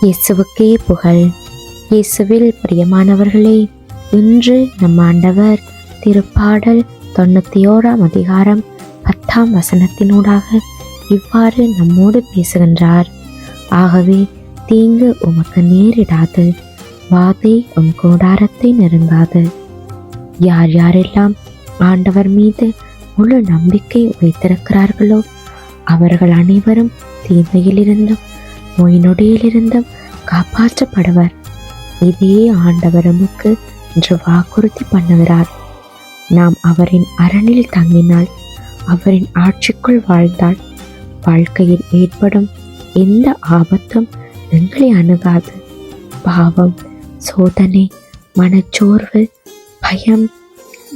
இயேசுவுக்கே புகழ். இயேசுவில் பிரியமானவர்களே, இன்று நம் ஆண்டவர் திருப்பாடல் 91 அதிகாரம் 10 இவ்வாறு நம்மோடு பேசுகின்றார். ஆகவே தீங்கு உமக்கு நேரிடாது, வாதை உம் கூடாரத்தை நெருங்காது. யார் யாரெல்லாம் ஆண்டவர் மீது முழு நம்பிக்கை வைத்திருக்கிறார்களோ அவர்கள் அனைவரும் தீமையிலிருந்தும் நோய் நொடியிலிருந்தும் காப்பாற்றப்படுவர். இதே ஆண்டவர் நமக்கு இன்று வாக்குறுதி பண்ணுகிறார். நாம் அவரின் அரணில் தங்கினால், அவரின் ஆட்சிக்குள் வாழ்ந்தால், வாழ்க்கையில் ஏற்படும் எந்த ஆபத்தும் எங்களை அணுகாது. பாவம், சோதனை, மனச்சோர்வு, பயம்,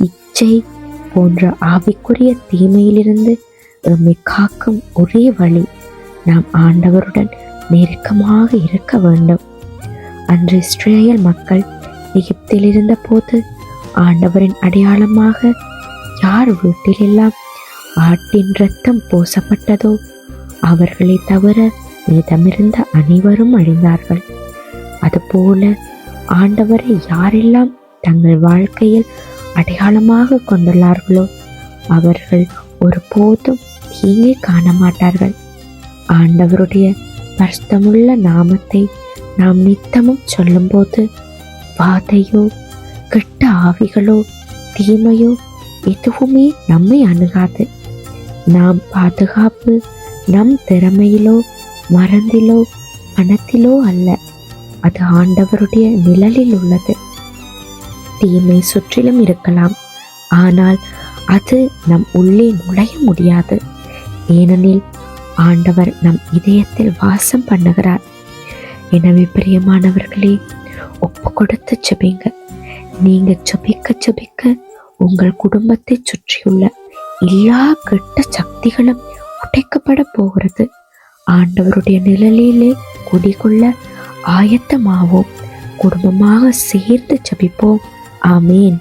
இச்சை போன்ற ஆவிக்குரிய தீமையிலிருந்து எம்மை காக்கும் ஒரே வழி நாம் ஆண்டவருடன் நெருக்கமாக இருக்க வேண்டும். அன்று இஸ்ரேல் மக்கள் எகிப்தில் இருந்த போது ஆண்டவரின் அடையாளமாக யார் வீட்டிலெல்லாம் ஆட்டின் இரத்தம் பூசப்பட்டதோ அவர்களை தவிர மீதமிருந்த அனைவரும் அழிந்தார்கள். அதுபோல ஆண்டவரை யாரெல்லாம் தங்கள் வாழ்க்கையில் அடையாளமாக கொண்டுள்ளார்களோ அவர்கள் ஒருபோதும் தீங்கை காண மாட்டார்கள். ஆண்டவருடைய பரிசுத்தமுள்ள நாமத்தை நாம் நித்தமும் சொல்லும்போது வாதையோ, கெட்ட ஆவிகளோ, தீமையோ எதுவுமே நம்மை அணுகாது. நாம் பாதுகாப்பு நம் திறமையிலோ, மருந்திலோ, பணத்திலோ அல்ல, அது ஆண்டவருடைய நிழலில் உள்ளது. தீமை சுற்றிலும் இருக்கலாம், ஆனால் அது நம் உள்ளே நுழைய முடியாது. ஏனெனில் ஆண்டவர் நம் இதயத்தில் வாசம் பண்ணுகிறார். எனவே பிரியமானவர்களே, ஒப்பு கொடுத்து செபிங்க. நீங்க செபிக்க செபிக்க உங்கள் குடும்பத்தை சுற்றியுள்ள எல்லா கெட்ட சக்திகளும் உடைக்கப்பட போகிறது. ஆண்டவருடைய நிழலிலே குடிகொள்ள ஆயத்தமாவோம். குடும்பமாக சேர்ந்து செபிப்போம். ஆமேன்.